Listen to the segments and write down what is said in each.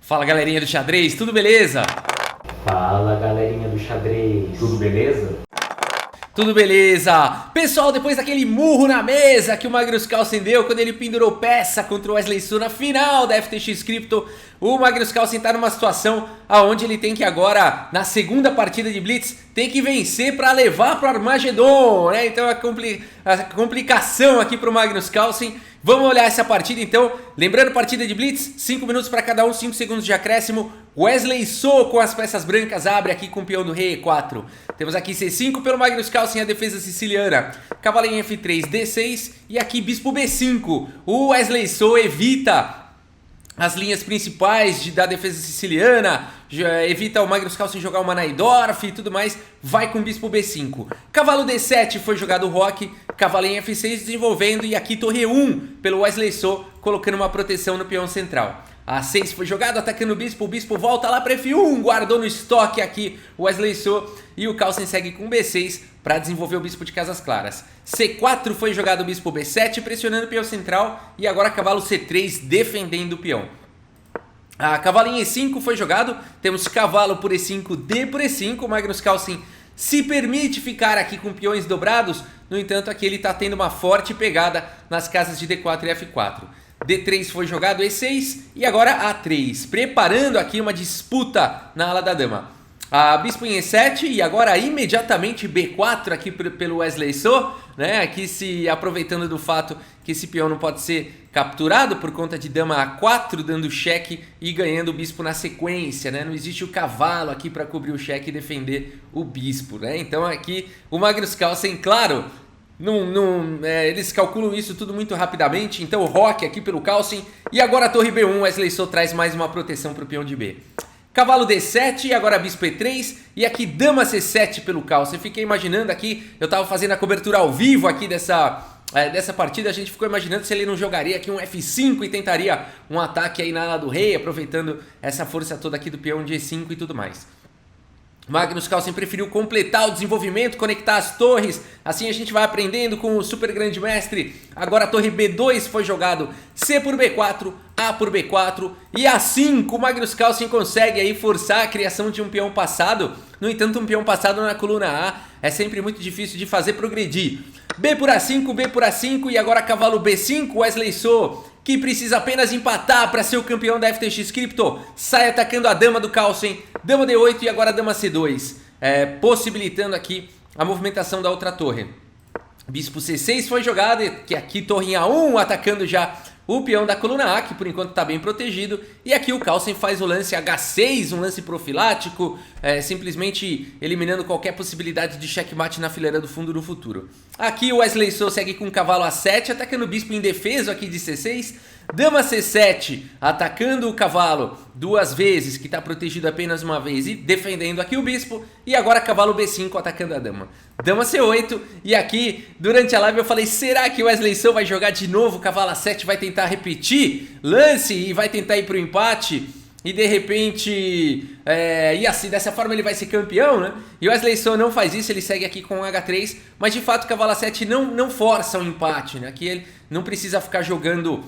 Fala galerinha do xadrez, tudo beleza? Fala galerinha do xadrez, tudo beleza? Tudo beleza! Pessoal, depois daquele murro na mesa que o Magnus Carlsen deu quando ele pendurou peça contra o Wesley So na final da FTX Crypto, o Magnus Carlsen está numa situação onde ele tem que agora, na segunda partida de Blitz, tem que vencer para levar para o Armagedon, né? Então a complicação aqui para o Magnus Carlsen. Vamos olhar essa partida então, lembrando partida de Blitz, 5 minutos para cada um, 5 segundos de acréscimo. Wesley So com as peças brancas abre aqui com o peão do rei E4. Temos aqui C5 pelo Magnus Carlsen, a defesa siciliana. Cavalo em F3, D6 e aqui bispo B5. O Wesley So evita as linhas principais da defesa siciliana, evita o Magnus Carlsen jogar o Najdorf e tudo mais, vai com bispo B5. Cavalo D7 foi jogado o roque, cavalo em F6 desenvolvendo e aqui torre E1 pelo Wesley So, colocando uma proteção no peão central. A6 foi jogado, atacando o bispo volta lá para F1, guardou no estoque aqui o Wesley So e o Carlsen segue com B6 para desenvolver o bispo de casas claras. C4 foi jogado o bispo B7, pressionando o peão central e agora cavalo C3 defendendo o peão. A cavalo em E5 foi jogado, temos cavalo por E5, D por E5, o Magnus Carlsen se permite ficar aqui com peões dobrados, no entanto aqui ele está tendo uma forte pegada nas casas de D4 e F4. D3 foi jogado E6 e agora A3, preparando aqui uma disputa na ala da dama. A bispo em E7 e agora imediatamente B4 aqui pelo Wesley So, né? Aqui se aproveitando do fato que esse peão não pode ser capturado por conta de dama A4, dando cheque e ganhando o bispo na sequência, né? Não existe o cavalo aqui para cobrir o cheque e defender o bispo, né? Então aqui o Magnus Carlsen, claro, eles calculam isso tudo muito rapidamente, então o roque aqui pelo Carlsen e agora a torre B1, Wesley So traz mais uma proteção para o peão de B. Cavalo D7 e agora bispo E3 e aqui dama C7 pelo Carlsen. Fiquei imaginando aqui, eu estava fazendo a cobertura ao vivo aqui dessa partida, a gente ficou imaginando se ele não jogaria aqui um F5 e tentaria um ataque aí na ala do rei, aproveitando essa força toda aqui do peão de E5 e tudo mais. Magnus Carlsen preferiu completar o desenvolvimento, conectar as torres, assim a gente vai aprendendo com o super grande mestre. Agora a torre B2 foi jogado, C por B4, A por B4 e A5 o Magnus Carlsen consegue aí forçar a criação de um peão passado. No entanto, um peão passado na coluna A é sempre muito difícil de fazer progredir. B por A5 e agora cavalo B5, Wesley So, que precisa apenas empatar para ser o campeão da FTX Crypto, sai atacando a dama do Carlsen, dama D8 e agora dama C2, possibilitando aqui a movimentação da outra torre. Bispo C6 foi jogado, que aqui torre em A1 atacando já o peão da coluna A, que por enquanto está bem protegido. E aqui o Carlsen faz o lance H6, um lance profilático, simplesmente eliminando qualquer possibilidade de checkmate na fileira do fundo no futuro. Aqui o Wesley So segue com o cavalo A7, atacando o bispo indefeso aqui de C6. Dama C7, atacando o cavalo duas vezes, que está protegido apenas uma vez, e defendendo aqui o bispo. E agora cavalo B5 atacando a dama. Dama C8, e aqui durante a live eu falei, será que o Wesley So vai jogar de novo? Cavalo A7 vai tentar repetir lance e vai tentar ir para o empate. E de repente, e assim, dessa forma ele vai ser campeão, né? E o Wesley So não faz isso, ele segue aqui com H3, mas de fato o cavalo A7 não força um empate, né? Aqui ele não precisa ficar jogando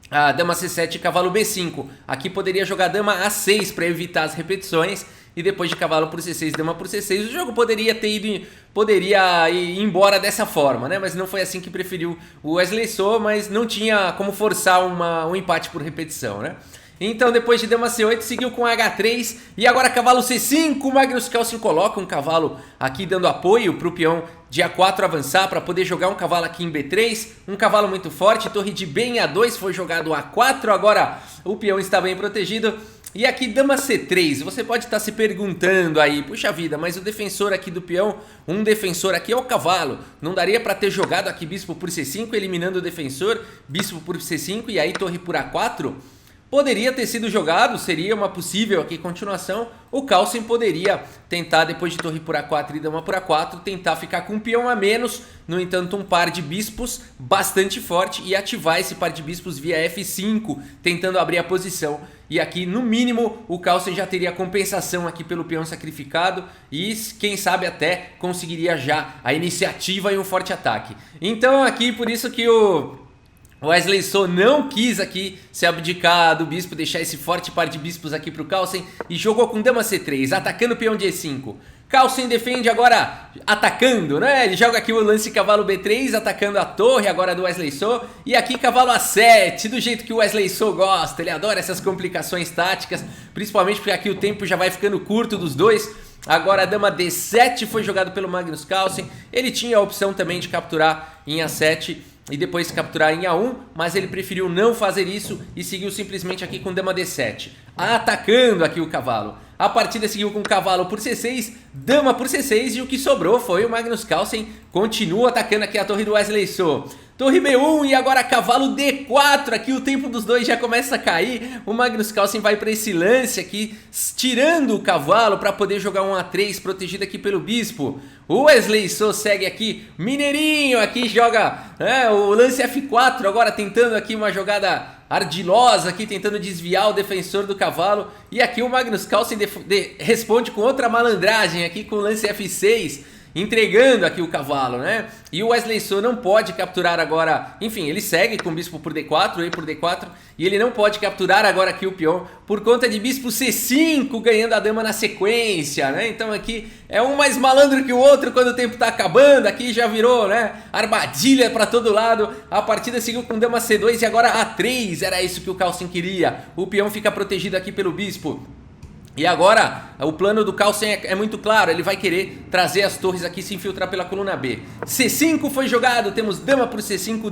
a dama C7 e cavalo B5. Aqui poderia jogar dama A6 para evitar as repetições. E depois de cavalo por C6, dama por C6, o jogo poderia ir embora dessa forma, né? Mas não foi assim que preferiu o Wesley So, mas não tinha como forçar um empate por repetição, né? Então depois de dama C8 seguiu com H3 e agora cavalo C5, o Magnus Carlsen coloca um cavalo aqui dando apoio para o peão de A4 avançar para poder jogar um cavalo aqui em B3, um cavalo muito forte, torre de B em A2 foi jogado A4, agora o peão está bem protegido. E aqui dama C3, você pode estar se perguntando aí, puxa vida, mas o defensor aqui do peão, um defensor aqui é o cavalo, não daria para ter jogado aqui bispo por C5 eliminando o defensor, bispo por C5 e aí torre por A4? Poderia ter sido jogado, seria uma possível aqui continuação. O Carlsen poderia tentar, depois de torre por A4 e dama por A4, tentar ficar com um peão a menos. No entanto, um par de bispos bastante forte e ativar esse par de bispos via F5, tentando abrir a posição. E aqui, no mínimo, o Carlsen já teria compensação aqui pelo peão sacrificado e, quem sabe, até conseguiria já a iniciativa e um forte ataque. Então, aqui, por isso que O Wesley So não quis aqui se abdicar do bispo, deixar esse forte par de bispos aqui pro Carlsen e jogou com dama C3, atacando o peão de E5. Carlsen defende agora atacando, né? Ele joga aqui o lance cavalo B3, atacando a torre agora do Wesley So. E aqui cavalo A7, do jeito que o Wesley So gosta. Ele adora essas complicações táticas, principalmente porque aqui o tempo já vai ficando curto dos dois. Agora a dama D7 foi jogado pelo Magnus Carlsen. Ele tinha a opção também de capturar em A7 e depois capturar em A1, mas ele preferiu não fazer isso e seguiu simplesmente aqui com dama D7, atacando aqui o cavalo. A partida seguiu com cavalo por C6, dama por C6 e o que sobrou foi o Magnus Carlsen. Continua atacando aqui a torre do Wesley So. Torre B1 e agora cavalo D4, aqui o tempo dos dois já começa a cair. O Magnus Carlsen vai para esse lance aqui, tirando o cavalo para poder jogar um A3, protegido aqui pelo bispo. O Wesley So segue aqui, mineirinho, aqui joga o lance F4, agora tentando aqui uma jogada ardilosa, aqui tentando desviar o defensor do cavalo. E aqui o Magnus Carlsen responde com outra malandragem aqui com o lance F6, entregando aqui o cavalo, né? E o Wesley So não pode capturar agora, enfim, ele segue com o bispo por D4, rei por D4, e ele não pode capturar agora aqui o peão por conta de bispo C5, ganhando a dama na sequência, né? Então aqui é um mais malandro que o outro quando o tempo tá acabando, aqui já virou, né? Armadilha pra todo lado. A partida seguiu com dama C2 e agora A3, era isso que o Carlsen queria. O peão fica protegido aqui pelo bispo. E agora, o plano do Carlsen é muito claro, ele vai querer trazer as torres aqui e se infiltrar pela coluna B. C5 foi jogado, temos dama por C5,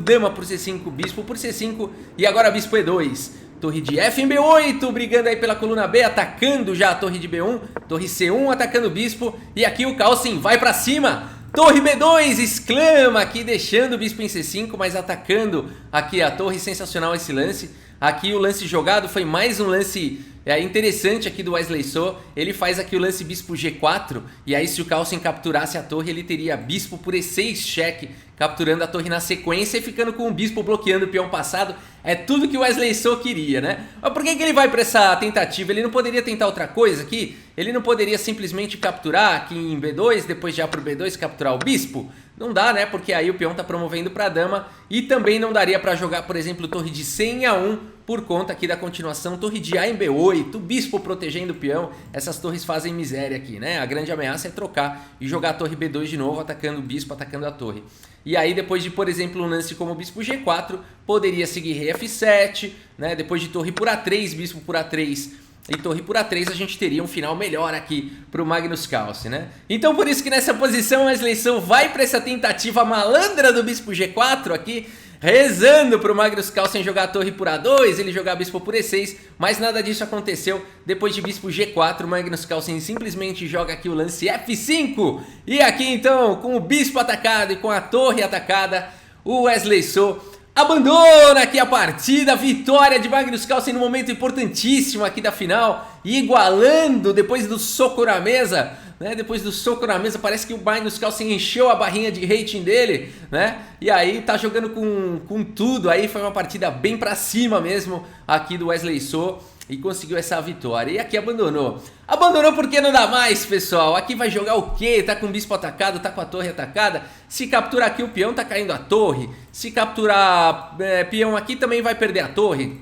bispo por C5 e agora bispo E2. Torre de F em B8, brigando aí pela coluna B, atacando já a torre de B1, torre C1 atacando o bispo e aqui o Carlsen vai pra cima. Torre B2, exclama aqui, deixando o bispo em C5, mas atacando aqui a torre, sensacional esse lance. Aqui o lance jogado foi mais um lance interessante aqui do Wesley So. Ele faz aqui o lance bispo G4, e aí se o Carlsen capturasse a torre, ele teria bispo por E6 cheque, capturando a torre na sequência e ficando com o bispo bloqueando o peão passado. É tudo que o Wesley So queria, né? Mas por que ele vai para essa tentativa? Ele não poderia tentar outra coisa aqui? Ele não poderia simplesmente capturar aqui em B2, depois já pro B2 capturar o bispo? Não dá, né? Porque aí o peão tá promovendo pra dama e também não daria pra jogar, por exemplo, torre de C em A1 por conta aqui da continuação, torre de A em B8, bispo protegendo o peão. Essas torres fazem miséria aqui, né? A grande ameaça é trocar e jogar a torre B2 de novo, atacando o bispo, atacando a torre. E aí depois de, por exemplo, um lance como bispo G4, poderia seguir rei F7, né? Depois de torre por A3, bispo por A3 e torre por A3, a gente teria um final melhor aqui pro Magnus Carlsen, né? Então por isso que nessa posição o Wesley So vai para essa tentativa malandra do bispo G4 aqui, rezando pro Magnus Carlsen jogar a torre por A2, ele jogar bispo por E6, mas nada disso aconteceu. Depois de bispo G4, o Magnus Carlsen simplesmente joga aqui o lance F5. E aqui então, com o bispo atacado e com a torre atacada, o Wesley So abandona aqui a partida. Vitória de Magnus Carlsen no momento importantíssimo aqui da final, igualando depois do soco na mesa, né? Depois do soco na mesa, parece que o Magnus Carlsen encheu a barrinha de rating dele, né? E aí tá jogando com tudo aí, foi uma partida bem pra cima mesmo aqui do Wesley So e conseguiu essa vitória. E aqui abandonou. Abandonou porque não dá mais, pessoal. Aqui vai jogar o quê? Tá com o bispo atacado, tá com a torre atacada. Se capturar aqui o peão, tá caindo a torre. Se capturar peão aqui, também vai perder a torre.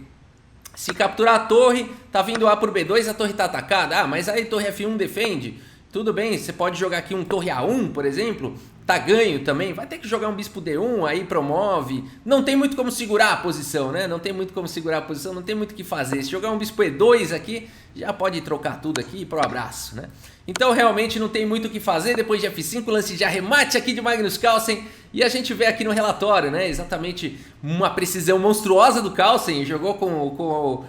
Se capturar a torre, tá vindo A por B2, a torre tá atacada. Ah, mas aí torre F1 defende. Tudo bem, você pode jogar aqui um torre A1, por exemplo, tá ganho também, vai ter que jogar um bispo D1, aí promove, não tem muito como segurar a posição, né? Não tem muito como segurar a posição, não tem muito o que fazer. Se jogar um bispo E2 aqui, já pode trocar tudo aqui pro abraço, né? Então realmente não tem muito o que fazer. Depois de F5, lance de arremate aqui de Magnus Carlsen, e a gente vê aqui no relatório, né? Exatamente uma precisão monstruosa do Carlsen, jogou com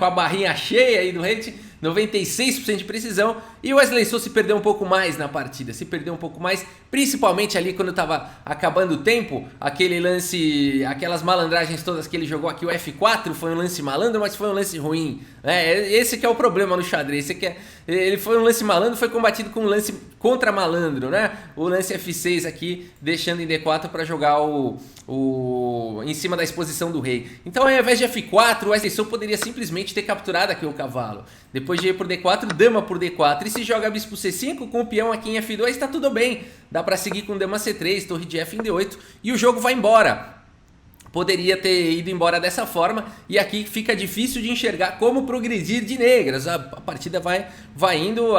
a barrinha cheia aí do rate, 96% de precisão, e o Wesley So se perdeu um pouco mais na partida, se perdeu um pouco mais, principalmente ali quando estava acabando o tempo, aquele lance, aquelas malandragens todas que ele jogou aqui, o F4 foi um lance malandro, mas foi um lance ruim, né? Esse que é o problema no xadrez, ele foi um lance malandro, foi combatido com um lance contra malandro, né? O lance F6 aqui, deixando em D4 para jogar em cima da exposição do rei. Então ao invés de F4, o Wesley So poderia simplesmente ter capturado aqui o cavalo. Depois de ir por D4, dama por D4. E se joga bispo C5 com o peão aqui em F2, tá tudo bem. Dá para seguir com dama C3, torre de F em D8 e o jogo vai embora. poderia ter ido embora dessa forma, e aqui fica difícil de enxergar como progredir de negras. A partida vai indo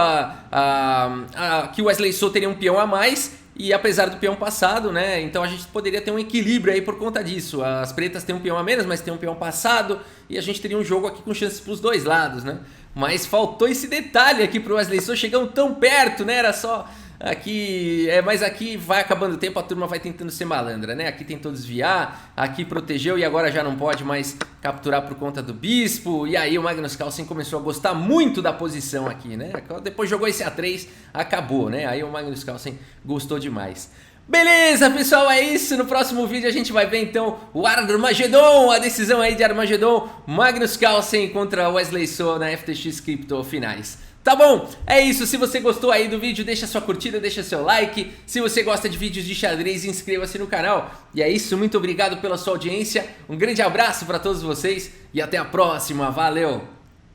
que o Wesley So teria um peão a mais, e apesar do peão passado, né, então a gente poderia ter um equilíbrio aí por conta disso. As pretas têm um peão a menos, mas tem um peão passado, e a gente teria um jogo aqui com chances pros dois lados, né. Mas faltou esse detalhe aqui pro Wesley So, chegando tão perto, né, era só... Aqui, mas aqui vai acabando o tempo, a turma vai tentando ser malandra, né? Aqui tentou desviar, aqui protegeu e agora já não pode mais capturar por conta do bispo. E aí o Magnus Carlsen começou a gostar muito da posição aqui, né? Depois jogou esse A3, acabou, né? Aí o Magnus Carlsen gostou demais. Beleza, pessoal, é isso. No próximo vídeo a gente vai ver então o Armageddon, a decisão aí de Armageddon, Magnus Carlsen contra Wesley So na FTX Crypto finais. Tá bom, é isso. Se você gostou aí do vídeo, deixa sua curtida, deixa seu like. Se você gosta de vídeos de xadrez, inscreva-se no canal. E é isso, muito obrigado pela sua audiência. Um grande abraço para todos vocês e até a próxima. Valeu!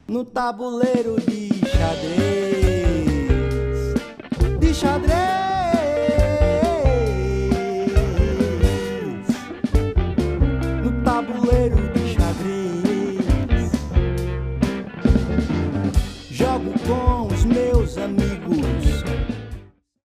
No tabuleiro de xadrez,